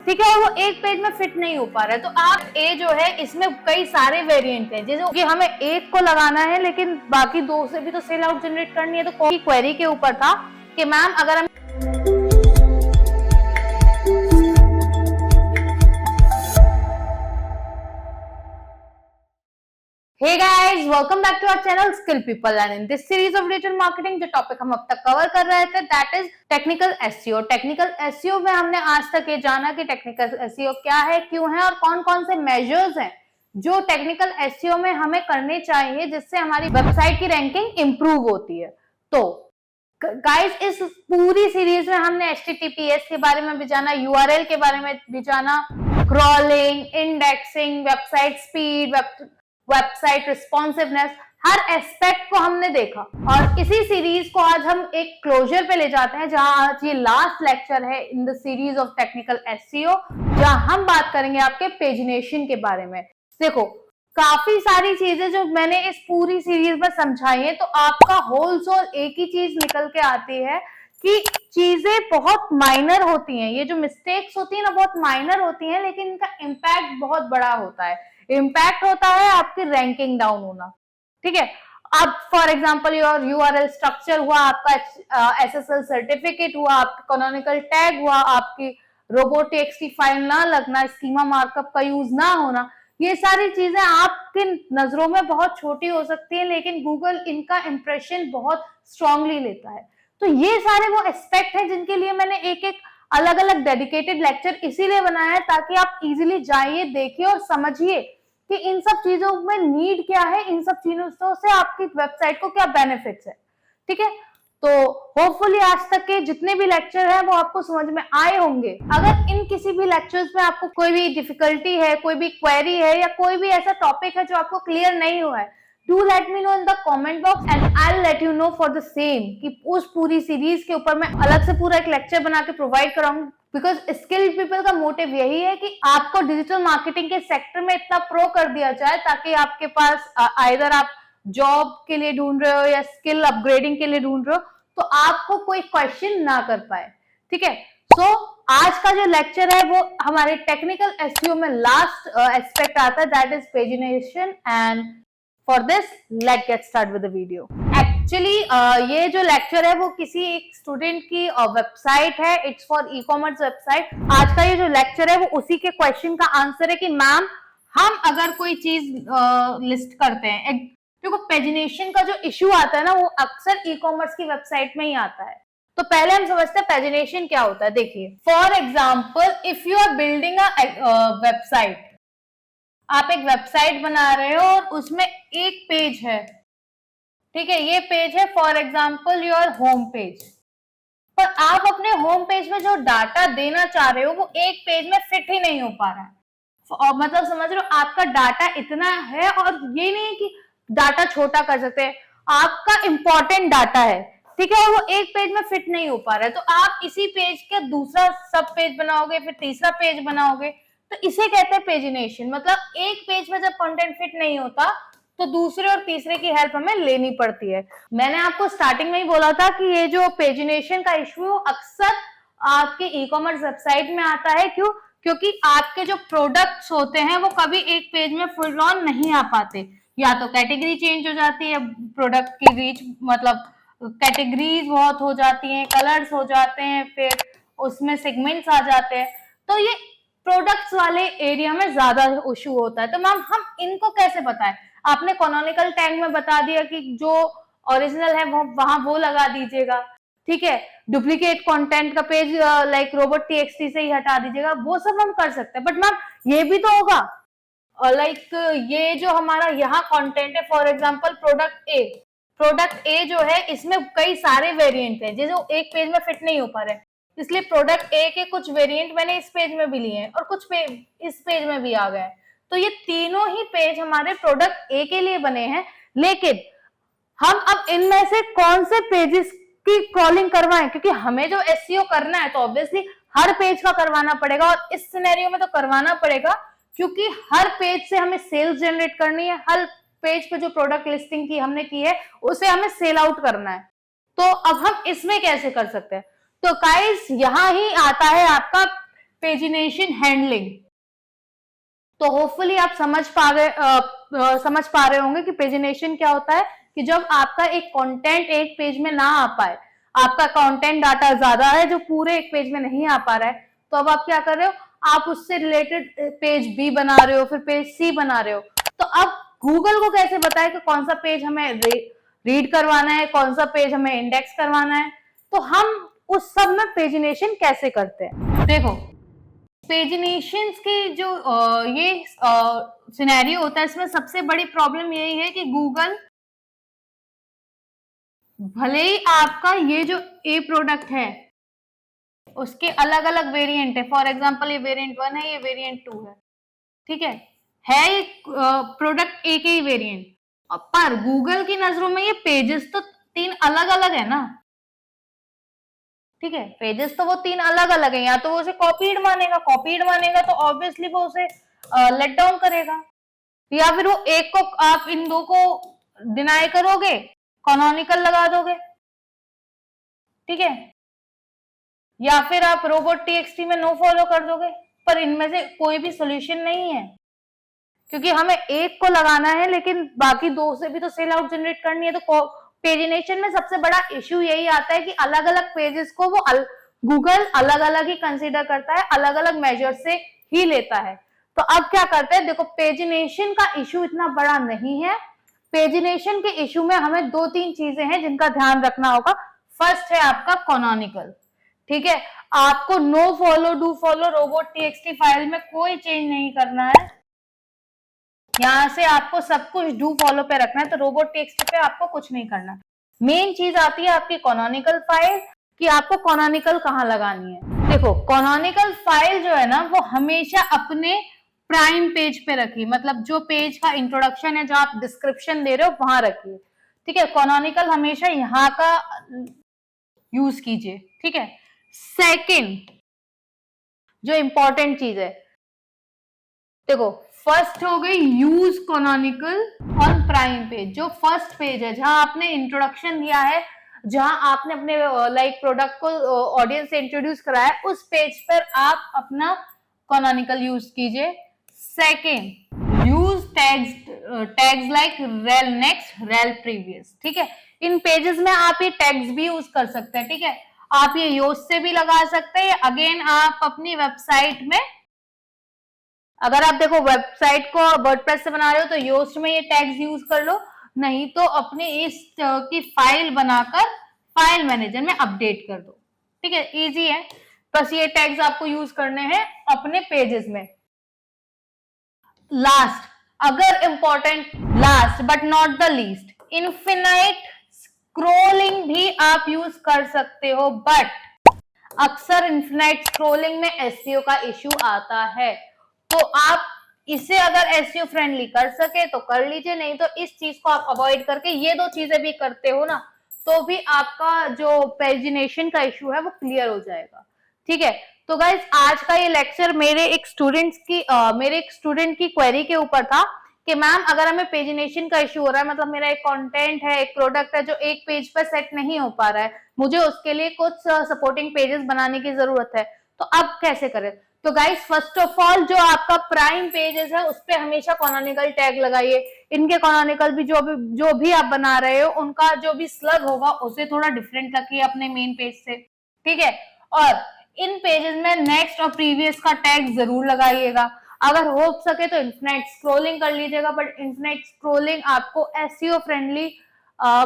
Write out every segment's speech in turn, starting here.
ठीक है, और वो एक पेज में फिट नहीं हो पा रहा है। तो आप ए जो है इसमें कई सारे वेरिएंट हैं, जैसे कि हमें एक को लगाना है लेकिन बाकी दो से भी तो सेल आउट जनरेट करनी है। तो क्वेरी के ऊपर था कि मैम अगर हम Hey guys, welcome back to our channel Skill People, and in this series of digital marketing जो टॉपिक हम अब तक कवर कर रहे थे that is technical SEO. Technical SEO में हमने आज तक ये जाना कि टेक्निकल एसईओ क्या है, क्यों है और कौन कौन से मेजर्स हैं जो टेक्निकल एसईओ में हमें करने चाहिए जिससे हमारी वेबसाइट की रैंकिंग इंप्रूव होती है। तो गाइस इस पूरी सीरीज में हमने HTTPS के बारे में भी जाना, URL के बारे में भी जाना, crawling, indexing, website speed, website responsiveness, हर एस्पेक्ट को हमने देखा। और इसी सीरीज को आज हम एक क्लोजर पे ले जाते हैं, जहां आज ये लास्ट लेक्चर है in the series of technical SEO, जहां हम बात करेंगे आपके पेजिनेशन के बारे में। देखो काफी सारी चीजें जो मैंने इस पूरी सीरीज में समझाई है, तो आपका होल सोल एक ही चीज निकल के आती है कि चीजें बहुत माइनर होती हैं। ये जो मिस्टेक्स होती है ना बहुत माइनर होती हैं, लेकिन इनका इम्पैक्ट बहुत बड़ा होता है। इम्पैक्ट होता है आपकी रैंकिंग डाउन होना। ठीक है, अब for example your URL structure हुआ, आपका एसएसएल सर्टिफिकेट हुआ, आपका कैनोनिकल टैग हुआ, आपकी रोबोट.txt फाइल ना लगना, स्कीमा मार्कअप का यूज ना होना, ये सारी चीजें आपकी नजरों में बहुत छोटी हो सकती है, लेकिन गूगल इनका इंप्रेशन बहुत स्ट्रांगली लेता है। तो ये सारे वो एस्पेक्ट हैं जिनके लिए मैंने एक एक अलग अलग डेडिकेटेड लेक्चर इसीलिए बनाया है ताकि आप इजीली जाइए, देखिए और समझिए कि इन सब चीजों में नीड क्या है, इन सब चीजों से आपकी वेबसाइट को क्या बेनिफिट्स है। ठीक है, तो होपफुली आज तक के जितने भी लेक्चर हैं वो आपको समझ में आए होंगे। अगर इन किसी भी लेक्चर्स में आपको कोई भी डिफिकल्टी है, कोई भी क्वेरी है या कोई भी ऐसा टॉपिक है जो आपको क्लियर नहीं हुआ है, do let me know in the comment box and I will let you know for the same कि उस पूरी सीरीज के ऊपर मैं अलग से पूरा एक लेक्चर बना के प्रोवाइड कराऊंगी। बिकॉज स्किल्ड पीपल का मोटिव यही है कि आपको डिजिटल मार्केटिंग के सेक्टर में इतना प्रो कर दिया जाए ताकि आपके पास आइदर आप जॉब के लिए ढूंढ रहे हो या स्किल अपग्रेडिंग के लिए ढूंढ रहे हो तो आपको कोई क्वेश्चन ना कर पाए। ठीक है, सो आज का जो लेक्चर है वो हमारे टेक्निकल एसईओ में लास्ट एस्पेक्ट आता है, that is pagination. And for this let get start with the video. Actually ये जो लेक्चर है वो किसी एक स्टूडेंट की वेबसाइट है, it's for e commerce website. आज का ये जो लेक्चर है वो उसी के क्वेश्चन का आंसर है कि मैम हम अगर कोई चीज लिस्ट करते हैं, देखो पेजिनेशन का जो इश्यू आता है ना वो अक्सर ई कॉमर्स की वेबसाइट में ही आता है। तो पहले हम समझते हैं पेजिनेशन क्या होता है। देखिए for example if you are building a website, आप एक वेबसाइट बना रहे हो और उसमें एक पेज है। ठीक है, ये पेज है for example your home page, पर आप अपने होम पेज में जो डाटा देना चाह रहे हो वो एक पेज में फिट ही नहीं हो पा रहा है। मतलब समझ रहे हो, आपका डाटा इतना है और ये नहीं कि डाटा छोटा कर सकते हैं, आपका इंपॉर्टेंट डाटा है। ठीक है, और वो एक पेज में फिट नहीं हो पा रहा है, तो आप इसी पेज के दूसरा सब पेज बनाओगे, फिर तीसरा पेज बनाओगे, तो इसे कहते हैं पेजिनेशन। मतलब एक पेज में जब कंटेंट फिट नहीं होता तो दूसरे और तीसरे की हेल्प हमें लेनी पड़ती है। मैंने आपको स्टार्टिंग में ही बोला था कि ये जो पेजिनेशन का इश्यू अक्सर आपके ई कॉमर्स वेबसाइट में आता है। क्यों? क्योंकि आपके जो प्रोडक्ट्स होते हैं वो कभी एक पेज में फुल ऑन नहीं आ पाते, या तो कैटेगरी चेंज हो जाती है, प्रोडक्ट की रीच मतलब कैटेगरीज बहुत हो जाती हैं, कलर्स हो जाते हैं, फिर उसमें सेगमेंट्स आ जाते हैं, तो ये प्रोडक्ट्स वाले एरिया में ज्यादा इशू होता है। तो मैम हम इनको कैसे बताएं? आपने कैनोनिकल टैग में बता दिया कि जो ओरिजिनल है वो वहां वो लगा दीजिएगा। ठीक है, डुप्लीकेट कंटेंट का पेज लाइक रोबोट.txt से ही हटा दीजिएगा, वो सब हम कर सकते हैं। बट मैम ये भी तो होगा लाइक ये जो हमारा यहाँ कंटेंट है, फॉर एग्जांपल प्रोडक्ट ए जो है इसमें कई सारे वेरिएंट हैं जो एक पेज में फिट नहीं हो पा रहे, इसलिए प्रोडक्ट ए के कुछ वेरिएंट मैंने इस पेज में भी लिए हैं और कुछ इस पेज में भी आ गए। तो ये तीनों ही पेज हमारे प्रोडक्ट ए के लिए बने हैं, लेकिन हम अब इनमें से कौन से पेजेस की क्रॉलिंग करवाएं, क्योंकि हमें जो एसईओ करना है तो ऑब्वियसली हर पेज का करवाना पड़ेगा, और इस सिनेरियो में तो करवाना पड़ेगा क्योंकि हर पेज से हमें सेल्स जनरेट करनी है। हर पेज पे जो प्रोडक्ट लिस्टिंग की हमने की है उसे हमें सेल आउट करना है। तो अब हम इसमें कैसे कर सकते हैं? तो गाइस यहाँ ही आता है आपका पेजिनेशन हैंडलिंग। तो होपफुली आप समझ पा रहे होंगे कि पेजिनेशन क्या होता है, कि जब आपका एक कंटेंट एक पेज में ना आ पाए, आपका कंटेंट डाटा ज्यादा है जो पूरे एक पेज में नहीं आ पा रहा है, तो अब आप क्या कर रहे हो, आप उससे रिलेटेड पेज बी बना रहे हो, फिर पेज सी बना रहे हो। तो अब गूगल को कैसे बताए कि कौन सा पेज हमें रीड करवाना है, कौन सा पेज हमें इंडेक्स करवाना है। तो हम उस सब में पेजिनेशन कैसे करते हैं, देखो पेजिनेशन की जो ये सिनेरियो होता है, इसमें सबसे बड़ी प्रॉब्लम यही है कि गूगल भले ही आपका ये जो ए प्रोडक्ट है उसके अलग अलग वेरिएंट है, फॉर एग्जांपल ये वेरिएंट 1 है, ये वेरिएंट 2 है, ठीक है ये प्रोडक्ट एक ही वेरिएंट, पर गूगल की नजरों में ये पेजेस तो 3 अलग अलग है ना, ठीक है, पेजेस तो वो 3 अलग अलग है, या तो वो उसे कॉपीड मानेगा तो ऑब्वियसली वो उसे लेट डाउन करेगा, या फिर वो एक को आप इन दो को डिनाई करोगे, कॉनोनिकल लगा दोगे, ठीक है, या फिर आप रोबोट टीएक्सटी में नो फॉलो कर दोगे। पर इनमें से कोई भी सोल्यूशन नहीं है, क्योंकि हमें एक को लगाना है लेकिन बाकी दो से भी तो सेल आउट जनरेट करनी है। तो पेजिनेशन में सबसे बड़ा इश्यू यही आता है कि अलग अलग पेजेस को वो गूगल अलग अलग ही कंसीडर करता है, अलग अलग मेजर से ही लेता है। तो अब क्या करते हैं, देखो पेजिनेशन का इश्यू इतना बड़ा नहीं है। पेजिनेशन के इश्यू में हमें 2-3 चीजें हैं जिनका ध्यान रखना होगा। फर्स्ट है आपका कॉनोनिकल, ठीक है, आपको no follow do follow robot TXT file में कोई चेंज नहीं करना है, यहां से आपको सब कुछ डू फॉलो पे रखना है, तो रोबोट टीएक्सटी पे आपको कुछ नहीं करना। मेन चीज आती है आपकी कॉनोनिकल फाइल, कि आपको कॉनोनिकल कहां लगानी है। देखो कॉनोनिकल फाइल जो है ना, वो हमेशा अपने प्राइम पेज पे रखिए, मतलब जो पेज का इंट्रोडक्शन है, जो आप डिस्क्रिप्शन दे रहे हो वहां रखिए, ठीक है, कॉनोनिकल हमेशा यहाँ का यूज कीजिए, ठीक है। सेकंड जो इंपॉर्टेंट चीज है, देखो फर्स्ट हो गई यूज कॉनोनिकल ऑन प्राइम पेज, जो फर्स्ट पेज है जहां आपने इंट्रोडक्शन दिया है, जहां आपने अपने लाइक प्रोडक्ट को ऑडियंस से इंट्रोड्यूस कराया, उस पेज पर आप अपना कॉनोनिकल यूज कीजिए। Second use tags like rail next, rail previous, ठीक है, इन पेजेस में आप ये टैग्स भी यूज कर सकते हैं, ठीक है, आप ये योस्ट से भी लगा सकते हैं। अगेन आप अपनी वेबसाइट में, अगर आप देखो वेबसाइट को वर्डप्रेस से बना रहे हो तो योस्ट में ये टैग्स यूज कर लो, नहीं तो अपने इस की फाइल बनाकर फाइल मैनेजर में अपडेट कर दो, ठीक है, इजी है। बस ये टैग्स आपको यूज करने हैं अपने पेजेस में। लास्ट, अगर important, last but not the least, infinite scrolling भी आप यूज कर सकते हो, बट अक्सर इनफिनाइट स्क्रोलिंग में एसईओ का इश्यू आता है, तो आप इसे अगर एसईओ फ्रेंडली कर सके तो कर लीजिए, नहीं तो इस चीज को आप अवॉइड करके ये 2 चीजें भी करते हो ना, तो भी आपका जो पेजिनेशन का इश्यू है वो क्लियर हो जाएगा, ठीक है। तो गाइज आज का ये लेक्चर मेरे एक स्टूडेंट की क्वेरी के ऊपर था कि मैम अगर हमें पेजिनेशन का इश्यू हो रहा है, मतलब मेरा एक कंटेंट है, एक प्रोडक्ट है जो एक पेज पर सेट नहीं हो पा रहा है, मुझे उसके लिए कुछ सपोर्टिंग पेजेस बनाने की जरूरत है, तो अब कैसे करें। तो गाइस फर्स्ट ऑफ ऑल जो आपका प्राइम पेजेस है उस पे हमेशा कॉनोनिकल टैग लगाइए। इनके कॉनोनिकल भी जो भी आप बना रहे हो उनका जो भी स्लग होगा उसे थोड़ा डिफरेंट रखिए अपने मेन पेज से, ठीक है। और इन पेजेस में नेक्स्ट और प्रीवियस का टैग जरूर लगाइएगा। अगर हो सके तो इन्फिनाइट स्क्रोलिंग कर लीजिएगा, बट इन्फिनाइट स्क्रोलिंग आपको एसईओ फ्रेंडली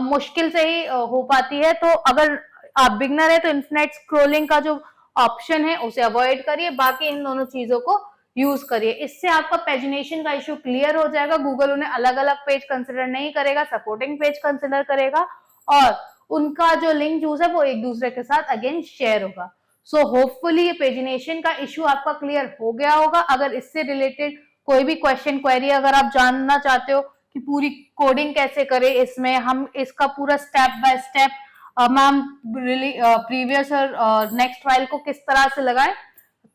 मुश्किल से ही हो पाती है, तो अगर आप बिगनर है तो इन्फिनाइट स्क्रोलिंग का जो ऑप्शन है उसे अवॉइड करिए, बाकी इन दोनों चीजों को यूज करिए। इससे आपका पेजिनेशन का इश्यू क्लियर हो जाएगा, गूगल उन्हें अलग अलग पेज कंसिडर नहीं करेगा, सपोर्टिंग पेज कंसिडर करेगा, और उनका जो लिंक यूज है वो एक दूसरे के साथ अगेन शेयर होगा। सो होपफुली ये पेजिनेशन का इश्यू आपका क्लियर हो गया होगा। अगर इससे रिलेटेड कोई भी क्वेश्चन क्वेरी अगर आप जानना चाहते हो कि पूरी कोडिंग कैसे करें, इसमें हम इसका पूरा step by step ma'am previous और नेक्स्ट फाइल को किस तरह से लगाएं,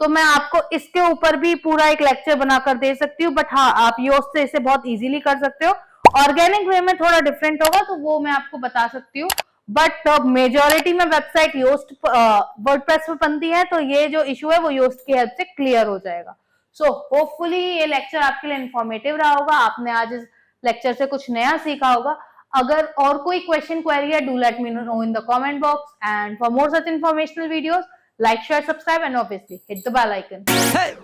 तो मैं आपको इसके ऊपर भी पूरा एक लेक्चर बनाकर दे सकती हूँ, बट हाँ आप योस्ट से इसे बहुत इजीली कर सकते हो। ऑर्गेनिक वे में थोड़ा डिफरेंट होगा तो वो मैं आपको बता सकती हूँ, बट मेजोरिटी में वेबसाइट योस्ट वर्डप्रेस पे बनती है, तो ये जो इशू है वो योस्ट की हेल्प से क्लियर हो जाएगा। सो होपफुली ये लेक्चर आपके लिए इंफॉर्मेटिव रहा होगा, आपने आज इस लेक्चर से कुछ नया सीखा होगा। अगर और कोई क्वेश्चन क्वेरी है, do let me know in the comment box, and for more such informational videos, like, share, subscribe, and obviously hit the bell icon. Hey!